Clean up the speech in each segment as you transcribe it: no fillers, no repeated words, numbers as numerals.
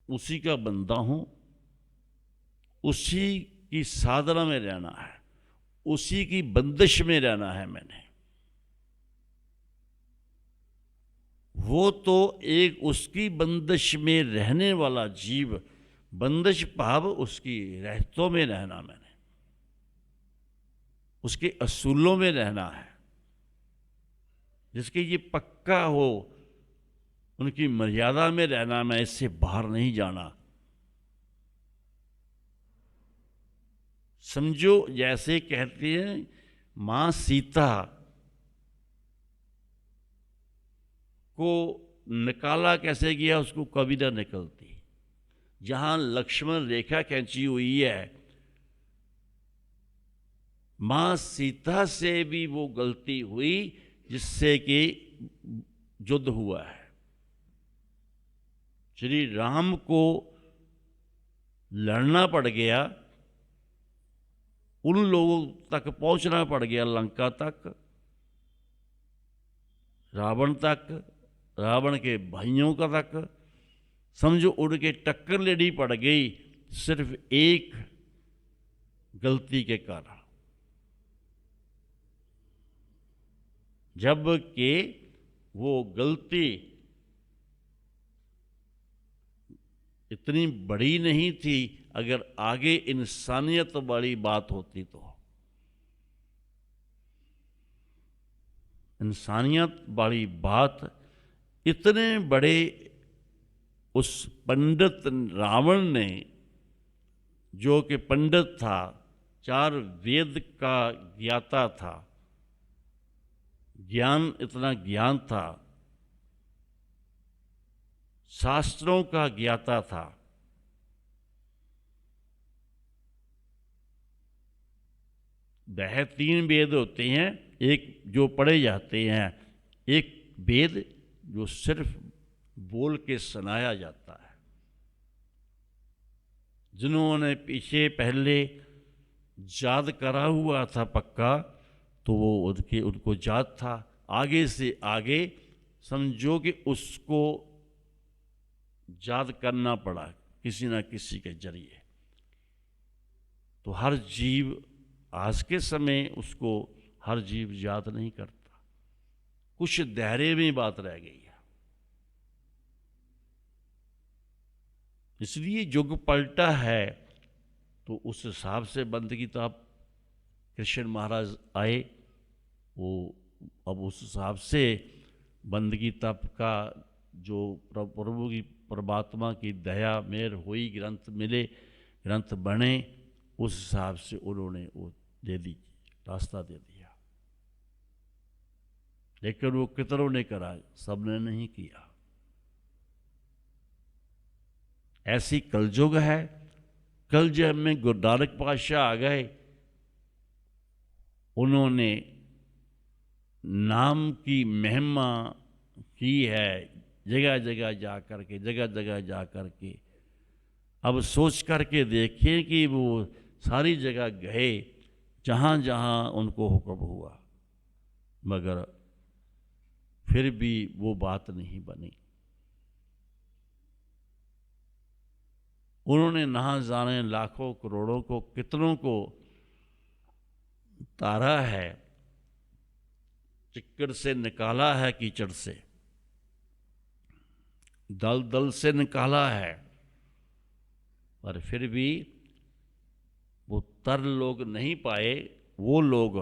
उसी का बंदा हूँ, उसी की साधना में रहना है, उसी की बंदिश में रहना है मैंने। वो तो एक उसकी बंदिश में रहने वाला जीव, बंदिश भाव उसकी रहतों में रहना मैंने, उसके असूलों में रहना है, जिसके ये पक्का हो, उनकी मर्यादा में रहना, मैं इससे बाहर नहीं जाना। समझो जैसे कहते हैं मां सीता को निकाला कैसे गया, उसको कभी ना निकलती। जहां लक्ष्मण रेखा खींची हुई है, मां सीता से भी वो गलती हुई जिससे कि युद्ध हुआ है। श्री राम को लड़ना पड़ गया, उन लोगों तक पहुंचना पड़ गया, लंका तक, रावण तक, रावण के भाइयों का तक। समझो उनके टक्कर लेनी पड़ गई सिर्फ एक गलती के कारण, जबकि वो गलती इतनी बड़ी नहीं थी। अगर आगे इंसानियत वाली बात होती तो, इंसानियत वाली बात, इतने बड़े उस पंडित रावण ने, जो कि पंडित था, 4 वेद का ज्ञाता था, ज्ञान, इतना ज्ञान था, शास्त्रों का ज्ञाता था, वह 3 वेद होते हैं, एक जो पढ़े जाते हैं, एक वेद जो सिर्फ बोल के सुनाया जाता है। जिन्होंने पीछे पहले याद करा हुआ था पक्का, तो वो उनको याद था। आगे से आगे समझो कि उसको याद करना पड़ा किसी ना किसी के जरिए। तो हर जीव, आज के समय उसको हर जीव याद नहीं करता, कुछ दायरे में बात रह गई है। इसलिए युग पलटा है, तो उस हिसाब से बंदगी, तो आप कृष्ण महाराज आए, वो अब उस हिसाब से बंदगी तप का जो प्रभु की, परमात्मा की दया मेहर हुई, ग्रंथ मिले, ग्रंथ बने, उस हिसाब से उन्होंने वो दे दी, रास्ता दे दिया। लेकिन वो कितनों ने करा, सबने नहीं किया। ऐसी कलयुग है। कलयुग में गुरु नानक पातशाह आ गए, उन्होंने नाम की महिमा की है, जगह जगह जा करके, जगह जगह जा करके। अब सोच करके देखें कि वो सारी जगह गए जहाँ जहाँ उनको हुक्म हुआ, मगर फिर भी वो बात नहीं बनी। उन्होंने ना जाने लाखों करोड़ों को, कितनों को तारा है, चिक्कड़ से निकाला है, कीचड़ से, दल दल से निकाला है, पर फिर भी वो तर लोग नहीं पाए। वो लोग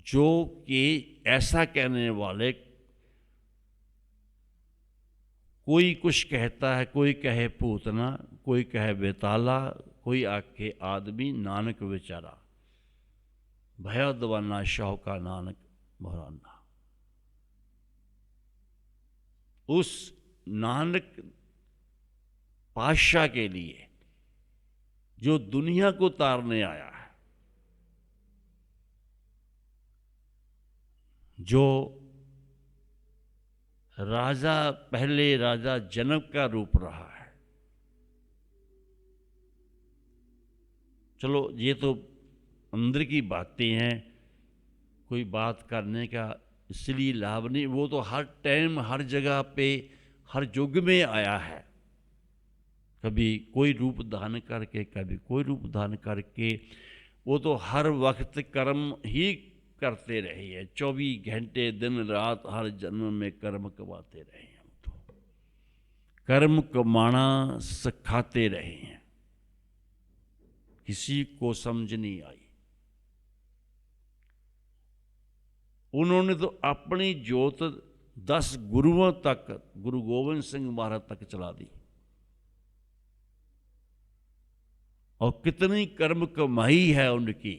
जो कि ऐसा कहने वाले, कोई कुछ कहता है, कोई कहे पूतना, कोई कहे बेताला, कोई आखे आदमी नानक बेचारा, भया दवाना शाह का नानक मोहराना। उस नानक पातशाह के लिए जो दुनिया को तारने आया है, जो राजा, पहले राजा जनक का रूप रहा है। चलो ये तो अंदर की बातें हैं, कोई बात करने का इसलिए लाभ नहीं। वो तो हर टाइम, हर जगह पे, हर युग में आया है। कभी कोई रूप धारण करके, कभी कोई रूप धारण करके, वो तो हर वक्त कर्म ही करते रहे हैं। 24 घंटे दिन रात हर जन्म में कर्म कमाते रहे हैं। हम तो कर्म कमाना सिखाते रहे हैं, किसी को समझ नहीं आई। उन्होंने तो अपनी जोत 10 गुरुओं तक, गुरु गोविंद सिंह महाराज तक चला दी, और कितनी कर्म कमाई है उनकी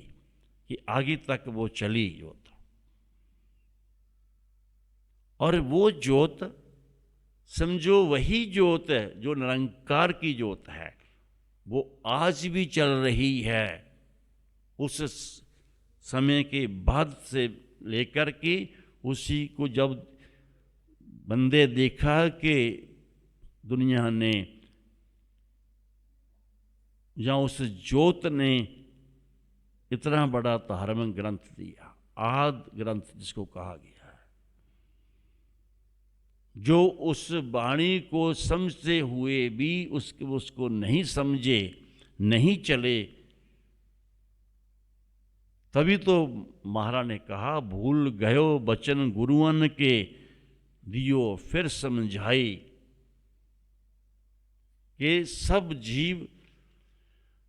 कि आगे तक वो चली जोत। और वो जोत समझो वही जोत है जो निरंकार की जोत है, वो आज भी चल रही है। उस समय के बाद से लेकर के उसी को जब बंदे देखा कि दुनिया ने या उस जोत ने इतना बड़ा धार्मिक ग्रंथ दिया, आदि ग्रंथ जिसको कहा गया है, जो उस वाणी को समझते हुए भी उसको नहीं समझे, नहीं चले, तभी तो महाराज ने कहा, भूल गयो बचन गुरुअन के, दियो फिर समझाई। कि सब जीव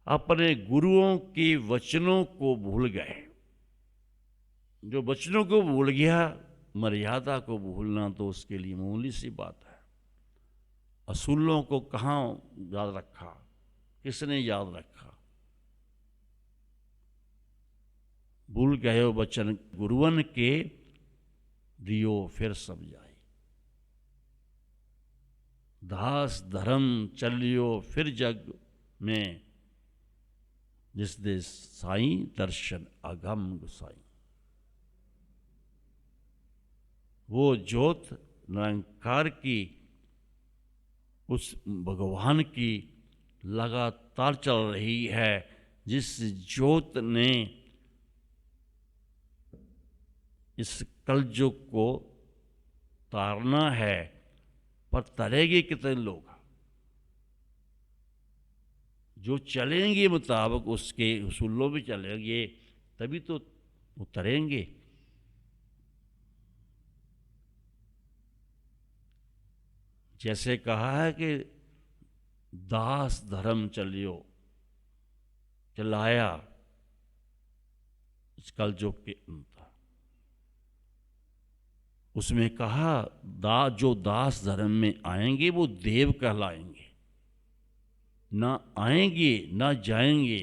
अपने गुरुओं के वचनों को भूल गए। जो वचनों को भूल गया, मर्यादा को भूलना तो उसके लिए मामूली सी बात है। असूलों को कहाँ याद रखा, किसने याद रखा? भूल गए वचन गुरुअन के, दियो फिर समझाई। दास धर्म चलियो फिर जग में, जिस दे साईं दर्शन अगम गुसाई। वो ज्योत निरंकार की, उस भगवान की लगातार चल रही है, जिस ज्योत ने इस कलयुग को तारना है। पर तरेंगे कितने लोग? जो चलेंगे मुताबिक उसके उसूलों में चलेंगे, तभी तो उतरेंगे। जैसे कहा है कि दास धर्म चलियो, चलाया इस कलयुग के अंत। उसमें कहा जो दास धर्म में आएंगे वो देव कहलाएंगे, ना आएंगे ना जाएंगे,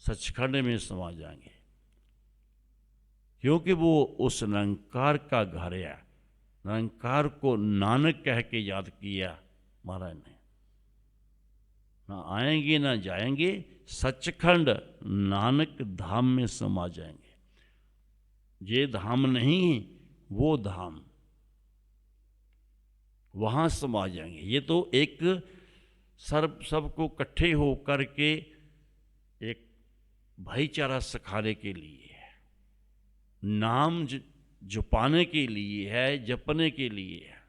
सचखंड में समा जाएंगे, क्योंकि वो उस निरंकार का घर है। निरंकार को नानक कह के याद किया महाराज ने। ना आएंगे ना जाएंगे, सचखंड नानक धाम में समा जाएंगे। ये धाम नहीं, वो धाम, वहाँ समा जाएंगे। ये तो एक सबको इकट्ठे होकर के एक भाईचारा सिखाने के लिए है, नाम जपाने के लिए है, जपने के लिए है।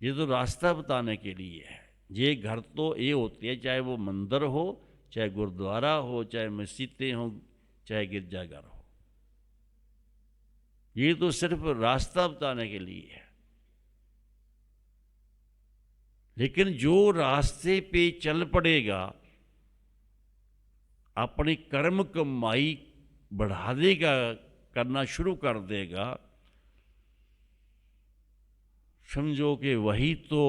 ये तो रास्ता बताने के लिए है। ये घर तो ये होती है, चाहे वो मंदिर हो, चाहे गुरुद्वारा हो, चाहे मस्जिदें हो, चाहे गिरजाघर हो। ये तो सिर्फ रास्ता बताने के लिए है। लेकिन जो रास्ते पे चल पड़ेगा, अपनी कर्म कमाई बढ़ा देगा, करना शुरू कर देगा, समझो कि वही तो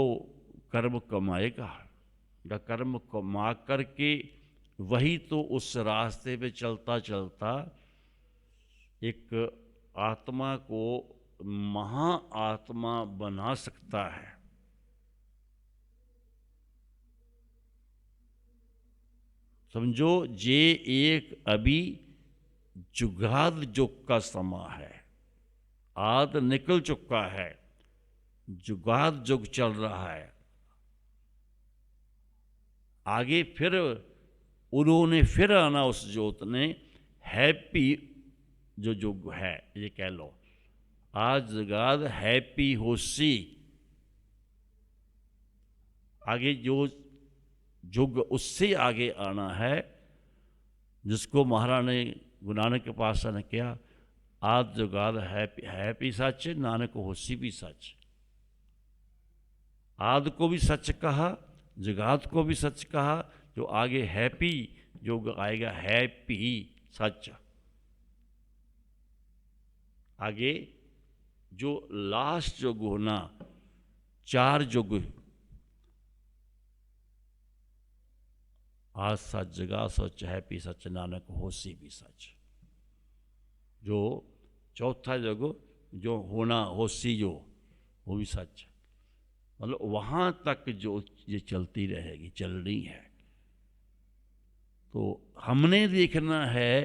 कर्म कमाएगा। कर्म कमा करके वही तो उस रास्ते पे चलता चलता एक आत्मा को महाआत्मा बना सकता है। समझो ये एक अभी जुगाद जुग का समा है, आद निकल चुका है, जुगाद जुग चल रहा है। आगे फिर उन्होंने फिर आना, उस जोत ने हैप्पी जो जुग है, ये कह लो आज जुगाद हैप्पी होसी। आगे जो युग उससे आगे आना है, जिसको महाराज ने गुरु नानक के पास ने किया, आद जुगाद है भी सच, नानक होसी भी सच। आद को भी सच कहा, जुगाद को भी सच कहा, जो आगे हैप्पी जो आएगा हैप्पी सच। आगे जो लास्ट युग होना, 4 युग, आज सच जगा सच हैप्पी सच, नानक होसी भी सच। जो चौथा युग जो होना होसी जो, वो भी सच। मतलब वहाँ तक जो ये चलती रहेगी, चलनी है। तो हमने देखना है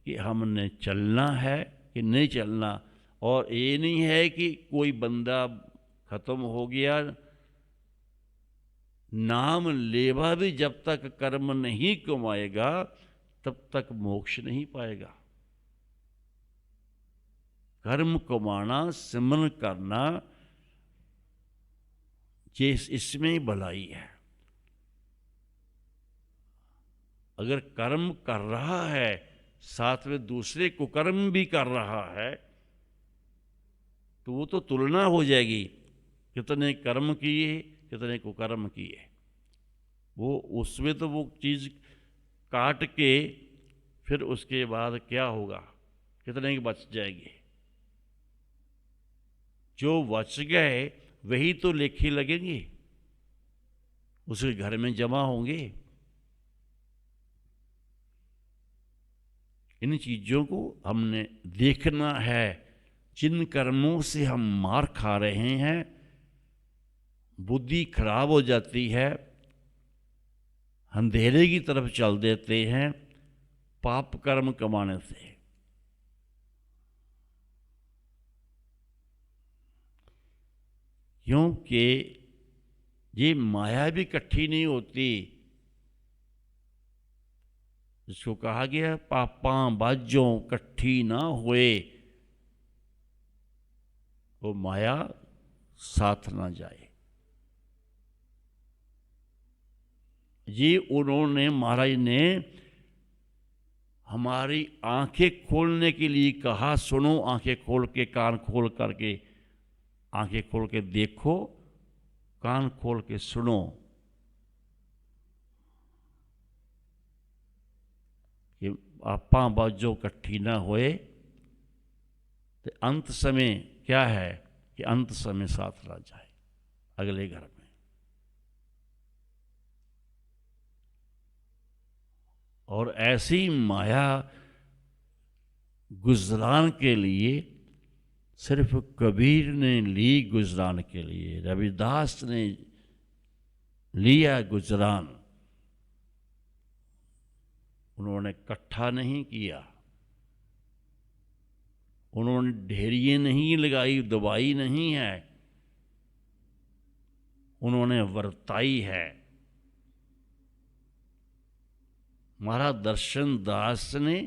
कि हमने चलना है कि नहीं चलना। और ये नहीं है कि कोई बंदा खत्म हो गया, नाम लेवा भी जब तक कर्म नहीं कमाएगा तब तक मोक्ष नहीं पाएगा। कर्म कमाना, सिमरन करना, ये इसमें भलाई है। अगर कर्म कर रहा है साथ में दूसरे को कर्म भी कर रहा है, तो वो तो तुलना हो जाएगी, कितने कर्म किए कितने को कर्म किए। वो उसमें तो वो चीज़ काट के फिर उसके बाद क्या होगा, कितने की बच जाएगी। जो बच गए वही तो लेखे लगेंगे, उसके घर में जमा होंगे। इन चीज़ों को हमने देखना है। जिन कर्मों से हम मार खा रहे हैं, बुद्धि खराब हो जाती है, अंधेरे की तरफ चल देते हैं पाप कर्म कमाने से। क्योंकि ये माया भी इकट्ठी नहीं होती। जिसको कहा गया पापा बाजों इकट्ठी ना हुए, वो माया साथ ना जाए। ये उन्होंने, महाराज ने हमारी आंखें खोलने के लिए कहा, सुनो, आंखें खोल के, कान खोल करके, आंखें खोल के देखो, कान खोल के सुनो कि आपा बाजो इकट्ठी ना होए। तो अंत समय क्या है कि अंत समय साथ रह जाए अगले घर में। और ऐसी माया गुजरान के लिए सिर्फ कबीर ने ली, गुजरान के लिए रविदास ने लिया गुजरान। उन्होंने इकट्ठा नहीं किया, उन्होंने ढेरिए नहीं लगाई, दवाई नहीं है, उन्होंने वर्ताई है। महाराज दर्शन दास ने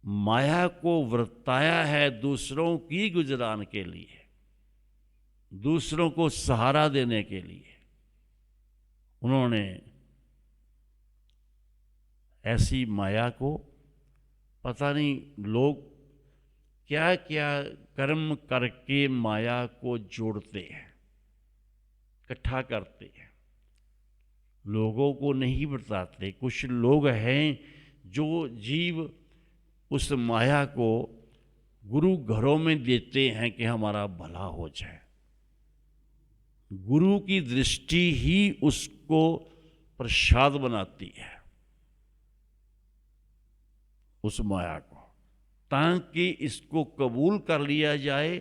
माया को वर्ताया है दूसरों की गुजरान के लिए, दूसरों को सहारा देने के लिए। उन्होंने ऐसी माया को, पता नहीं लोग क्या क्या कर्म करके माया को जोड़ते हैं, इकट्ठा करते हैं, लोगों को नहीं बताते। कुछ लोग हैं जो जीव उस माया को गुरु घरों में देते हैं कि हमारा भला हो जाए। गुरु की दृष्टि ही उसको प्रसाद बनाती है, उस माया को, ताकि इसको कबूल कर लिया जाए,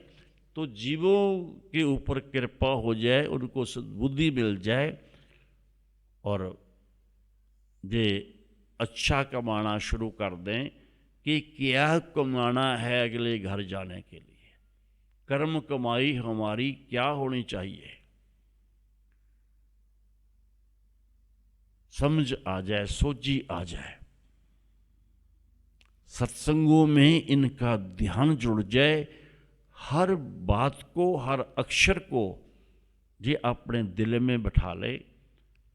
तो जीवों के ऊपर कृपा हो जाए, उनको सद्बुद्धि मिल जाए और ये अच्छा कमाना शुरू कर दें कि क्या कमाना है अगले घर जाने के लिए। कर्म कमाई हमारी क्या होनी चाहिए, समझ आ जाए, सोची आ जाए, सत्संगों में इनका ध्यान जुड़ जाए, हर बात को, हर अक्षर को ये अपने दिल में बैठा ले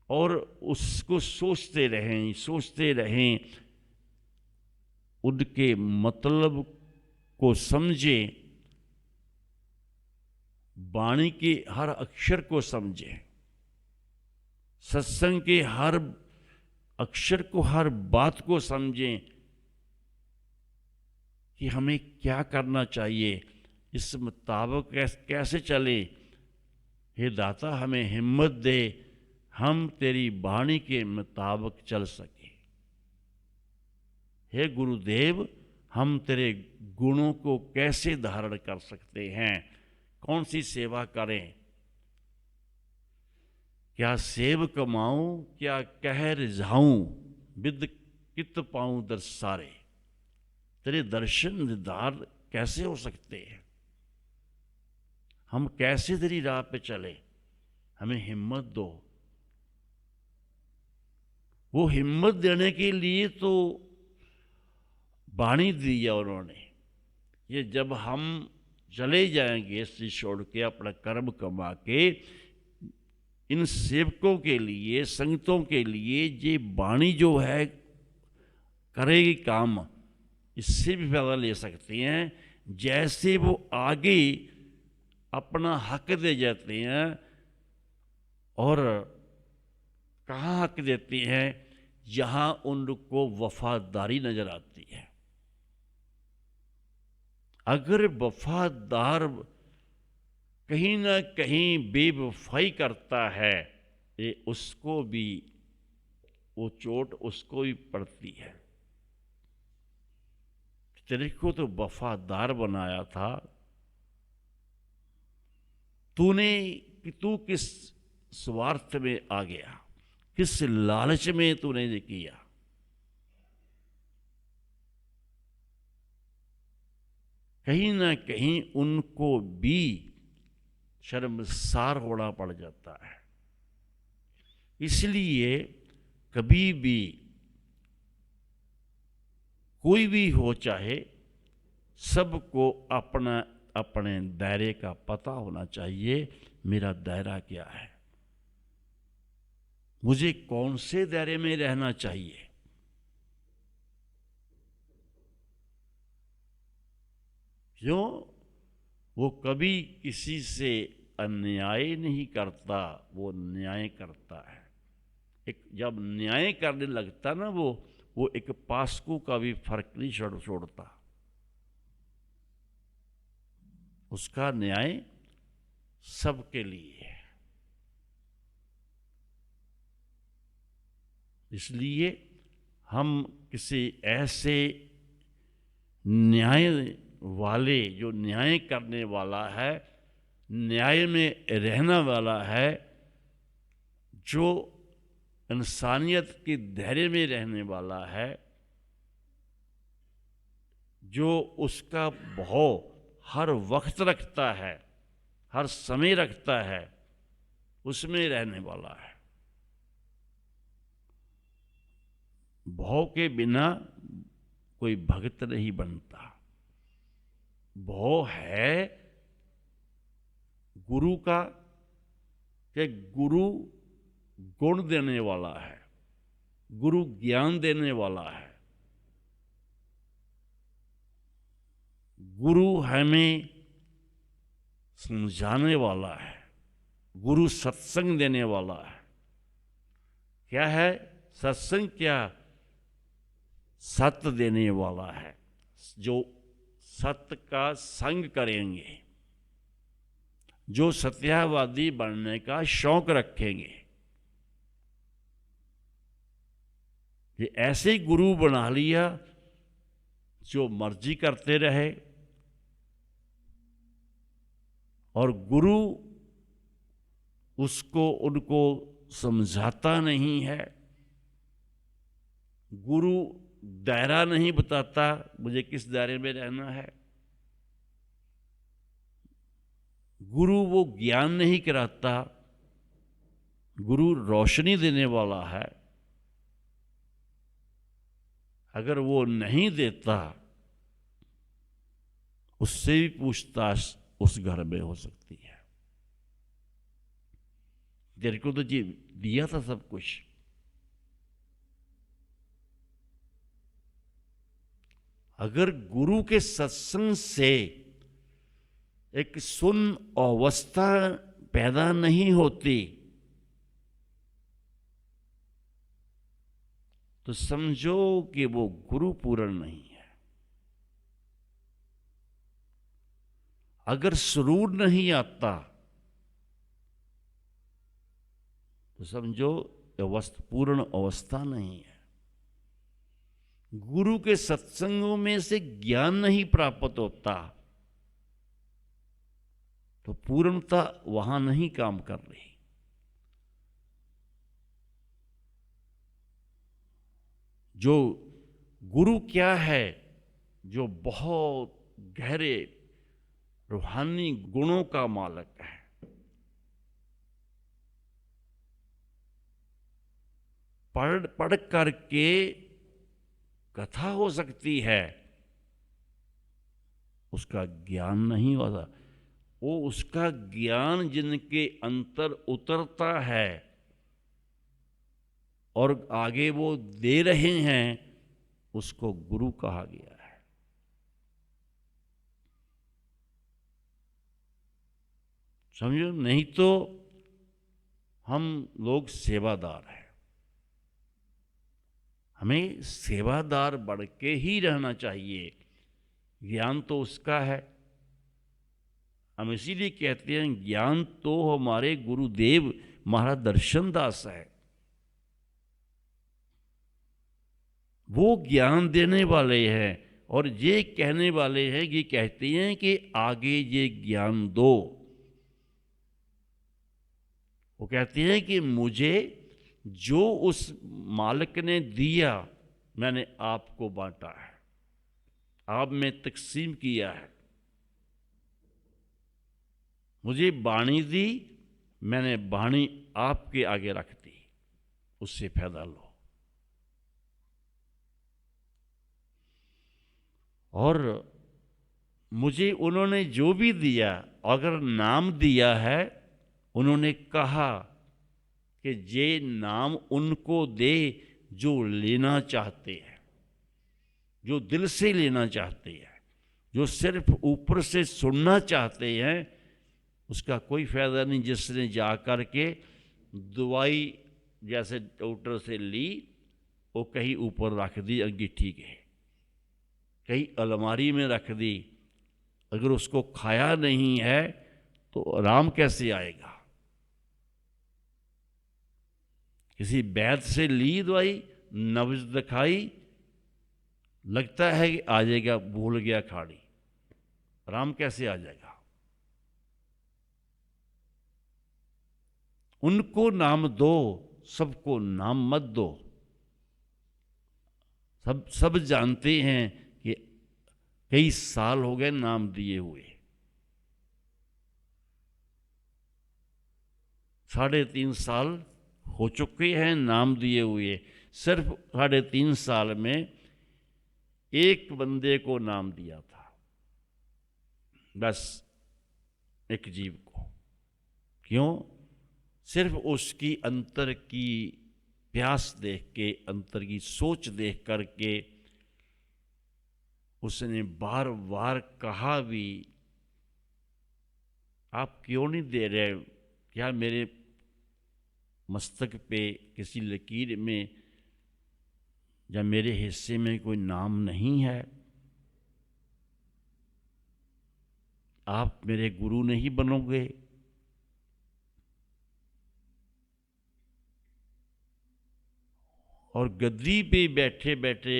और उसको सोचते रहें, उनके मतलब को समझें, वाणी के हर अक्षर को समझें, सत्संग के हर अक्षर को, हर बात को समझें कि हमें क्या करना चाहिए, इस मुताबिक कैसे चले। हे दाता हमें हिम्मत दे, हम तेरी वाणी के मुताबिक चल सके। हे गुरुदेव, हम तेरे गुणों को कैसे धारण कर सकते हैं, कौन सी सेवा करें, क्या सेव कमाऊं, क्या कह रिझाऊं, विद कित पाऊं दरसारे। तेरे दर्शन दीदार कैसे हो सकते हैं, हम कैसे तेरी राह पे चले, हमें हिम्मत दो। वो हिम्मत देने के लिए तो वाणी दी है उन्होंने। ये जब हम चले जाएंगे इसे छोड़ के, अपना कर्म कमा के, इन सेवकों के लिए, संगतों के लिए ये वाणी जो है करेगी काम, इससे भी फायदा ले सकते हैं। जैसे वो आगे अपना हक दे जाते हैं, और कहाँ हक देते हैं, जहाँ उनको वफादारी नजर आती है। अगर वफादार कहीं ना कहीं बेवफाई करता है, ये उसको भी, वो चोट उसको भी पड़ती है। तेरे को तो वफादार बनाया था, तू किस स्वार्थ में आ गया, किस लालच में तूने ये किया। कहीं ना कहीं उनको भी शर्मसार होना पड़ जाता है। इसलिए कभी भी कोई भी हो, चाहे, सबको अपना अपने दायरे का पता होना चाहिए। मेरा दायरा क्या है, मुझे कौन से दायरे में रहना चाहिए। क्यों? वो कभी किसी से अन्याय नहीं करता, वो न्याय करता है। एक जब न्याय करने लगता ना, वो एक पासकों का भी फर्क नहीं छोड़ता। उसका न्याय सबके लिए है। इसलिए हम किसी ऐसे न्याय वाले, जो न्याय करने वाला है, न्याय में रहने वाला है, जो इंसानियत के दायरे में रहने वाला है, जो उसका भाव हर वक्त रखता है, हर समय रखता है, उसमें रहने वाला है। भाव के बिना कोई भक्त नहीं बनता। भाव है गुरु का, कि गुरु गुण देने वाला है, गुरु ज्ञान देने वाला है, गुरु हमें समझाने वाला है, गुरु सत्संग देने वाला है। क्या है सत्संग? क्या सत्य देने वाला है, जो सत्य का संग करेंगे, जो सत्यवादी बनने का शौक रखेंगे। ये ऐसे गुरु बना लिया जो मर्जी करते रहे, और गुरु उनको समझाता नहीं है। गुरु दायरा नहीं बताता, मुझे किस दायरे में रहना है। गुरु वो ज्ञान नहीं कराता, गुरु रोशनी देने वाला है। अगर वो नहीं देता, उससे भी पूछताछ उस घर में हो सकती है। तेरे को तो जी दिया था सब कुछ। अगर गुरु के सत्संग से एक सुन्न अवस्था पैदा नहीं होती तो समझो कि वो गुरु पूर्ण नहीं है। अगर सुरूर नहीं आता तो समझो पूर्ण अवस्था नहीं है। गुरु के सत्संगों में से ज्ञान नहीं प्राप्त होता तो पूर्णता वहां नहीं काम कर रही। जो गुरु क्या है? जो बहुत गहरे रूहानी गुणों का मालिक है। पढ़ करके कथा हो सकती है, उसका ज्ञान नहीं होता। वो उसका ज्ञान जिनके अंतर उतरता है और आगे वो दे रहे हैं, उसको गुरु कहा गया है। समझो, नहीं तो हम लोग सेवादार हैं। हमें सेवादार बढ़ के ही रहना चाहिए। ज्ञान तो उसका है। हम इसीलिए कहते हैं ज्ञान तो हमारे गुरुदेव महाराज दर्शन दास है। वो ज्ञान देने वाले हैं और ये कहने वाले हैं, ये कहते हैं कि आगे ये ज्ञान दो। वो कहते हैं कि मुझे जो उस मालिक ने दिया मैंने आपको बांटा है, आप में तकसीम किया है। मुझे बाणी दी, मैंने बाणी आपके आगे रख दी, उससे फायदा लो। और मुझे उन्होंने जो भी दिया, अगर नाम दिया है, उन्होंने कहा कि ये नाम उनको दे जो लेना चाहते हैं, जो दिल से लेना चाहते हैं। जो सिर्फ ऊपर से सुनना चाहते हैं उसका कोई फायदा नहीं। जिसने जा कर के दवाई जैसे डॉक्टर से ली, वो कहीं ऊपर रख दी अंगीठी के, कहीं अलमारी में रख दी, अगर उसको खाया नहीं है तो आराम कैसे आएगा? किसी वैद्य से ली दवाई, नब्ज दिखाई, लगता है कि आ जाएगा, भूल गया खाड़ी, आराम कैसे आ जाएगा? उनको नाम दो, सबको नाम मत दो। सब जानते हैं कि कई साल हो गए नाम दिए हुए, 3.5 साल हो चुके हैं नाम दिए हुए। सिर्फ 3.5 साल में एक बंदे को नाम दिया था, बस एक जीव को। क्यों? सिर्फ उसकी अंतर की प्यास देख के, अंतर की सोच देख करके उसने बार बार कहा भी, आप क्यों नहीं दे रहे? क्या मेरे मस्तक पे किसी लकीर में या मेरे हिस्से में कोई नाम नहीं है? आप मेरे गुरु नहीं बनोगे? और गद्दी पे बैठे बैठे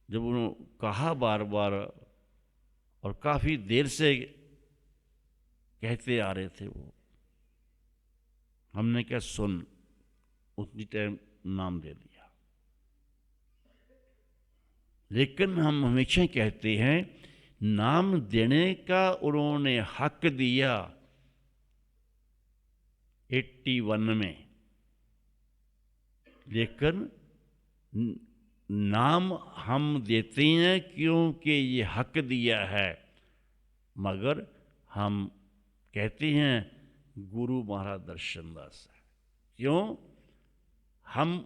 जब उन्होंने कहा बार बार, और काफ़ी देर से कहते आ रहे थे वो, हमने क्या सुन, उतनी टाइम नाम दे दिया। लेकिन हम हमेशा कहते हैं नाम देने का उन्होंने हक दिया 81 में, लेकिन नाम हम देते हैं क्योंकि ये हक दिया है, मगर हम कहते हैं गुरु महाराज दर्शन दास है। क्यों? हम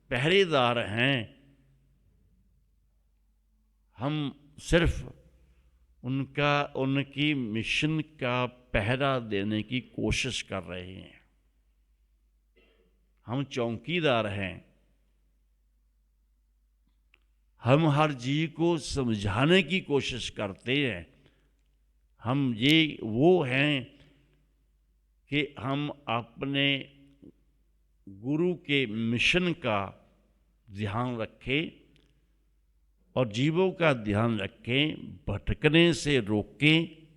पहरेदार हैं, हम सिर्फ उनकी मिशन का पहरा देने की कोशिश कर रहे हैं। हम चौकीदार हैं। हम हर जीव को समझाने की कोशिश करते हैं। हम ये वो हैं कि हम अपने गुरु के मिशन का ध्यान रखें और जीवों का ध्यान रखें, भटकने से रोकें,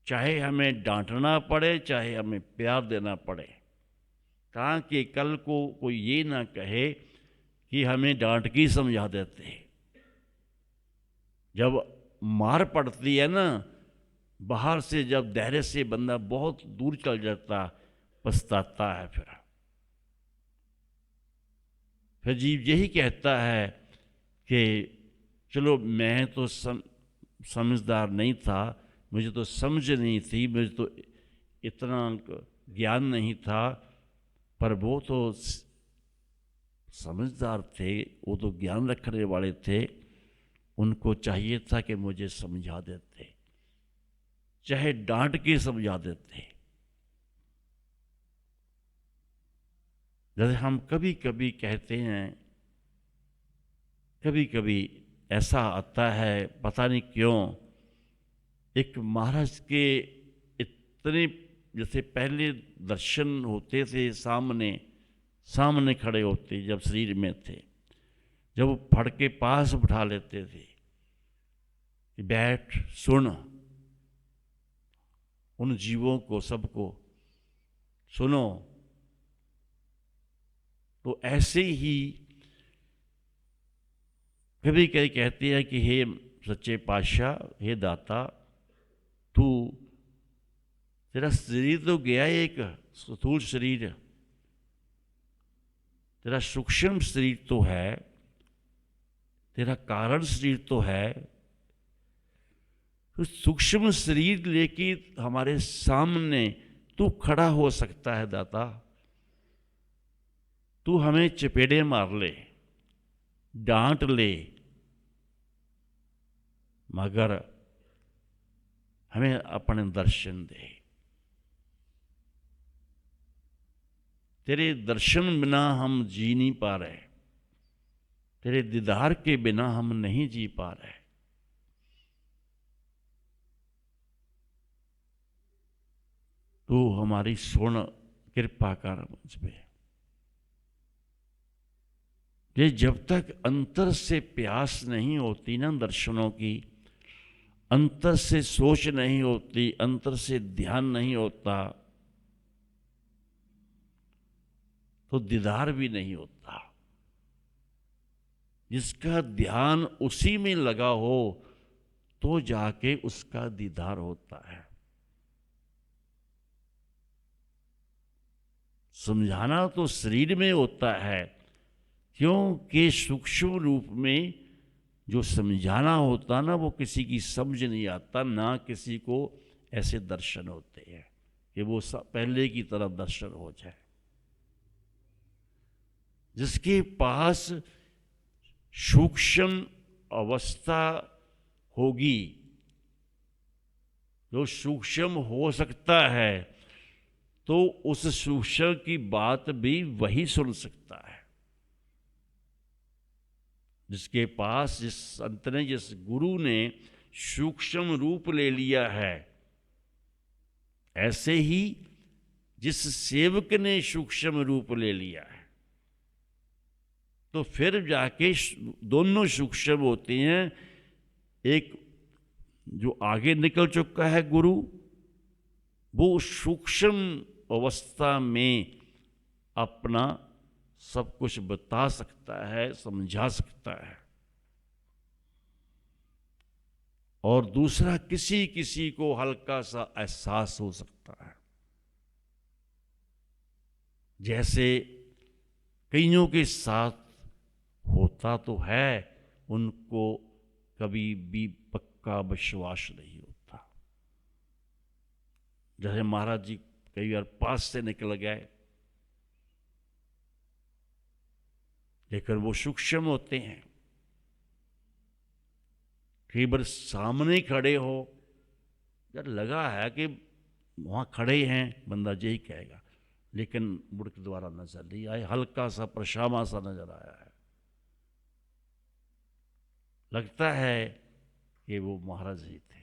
चाहे हमें डांटना पड़े, चाहे हमें प्यार देना पड़े, ताकि कल को कोई ये ना कहे कि हमें डांट के समझा देते। जब मार पड़ती है ना, बाहर से जब दायरे से बंदा बहुत दूर चल जाता, पछताता है। फिर जीव यही कहता है कि चलो मैं तो समझदार नहीं था, मुझे तो समझ नहीं थी, मुझे तो इतना ज्ञान नहीं था, पर वो तो समझदार थे, वो तो ज्ञान रखने वाले थे, उनको चाहिए था कि मुझे समझा देते, चाहे डांट के समझा देते। जैसे हम कभी कभी कहते हैं, कभी कभी ऐसा आता है, पता नहीं क्यों, एक महाराज के इतने जैसे पहले दर्शन होते थे, सामने खड़े होते जब शरीर में थे, जब वो फड़ के पास बिठा लेते थे कि बैठ सुन, उन जीवों को सबको सुनो। तो ऐसे ही कभी कभी कहते हैं कि हे सच्चे पातशाह, हे दाता, तू तेरा शरीर तो गया एक स्थूल शरीर, तेरा सूक्ष्म शरीर तो है, तेरा कारण शरीर तो है, तो सूक्ष्म शरीर लेके हमारे सामने तू खड़ा हो सकता है दाता। तू हमें चपेड़े मार ले, डांट ले, मगर हमें अपने दर्शन दे। तेरे दर्शन बिना हम जी नहीं पा रहे, तेरे दीदार के बिना हम नहीं जी पा रहे। तू हमारी सुन, कृपा कर मुझ पे। ये जब तक अंतर से प्यास नहीं होती ना दर्शनों की, अंतर से सोच नहीं होती, अंतर से ध्यान नहीं होता, तो दीदार भी नहीं होता। जिसका ध्यान उसी में लगा हो तो जाके उसका दीदार होता है। समझाना तो शरीर में होता है, क्योंकि सूक्ष्म रूप में जो समझाना होता ना, वो किसी की समझ नहीं आता, ना किसी को ऐसे दर्शन होते हैं कि वो पहले की तरह दर्शन हो जाए। जिसके पास सूक्ष्म अवस्था होगी, जो सूक्ष्म हो सकता है, तो उस सूक्ष्म की बात भी वही सुन सकता है। जिसके पास, जिस संत ने, जिस गुरु ने सूक्ष्म रूप ले लिया है, ऐसे ही जिस सेवक ने सूक्ष्म रूप ले लिया है, तो फिर जाके दोनों सूक्ष्म होते हैं। एक जो आगे निकल चुका है गुरु, वो सूक्ष्म अवस्था में अपना सब कुछ बता सकता है, समझा सकता है, और दूसरा किसी किसी को हल्का सा एहसास हो सकता है। जैसे कईयों के साथ होता तो है, उनको कभी भी पक्का विश्वास नहीं होता। जैसे महाराज जी कई बार पास से निकल गए, लेकिन वो सूक्ष्म होते हैं। कई बार सामने खड़े हो, यार लगा है कि वहाँ खड़े हैं, बंदा यही कहेगा, लेकिन मुड़ के दोबारा नजर नहीं आए, हल्का सा परछावां सा नजर आया है, लगता है कि वो महाराज जी थे।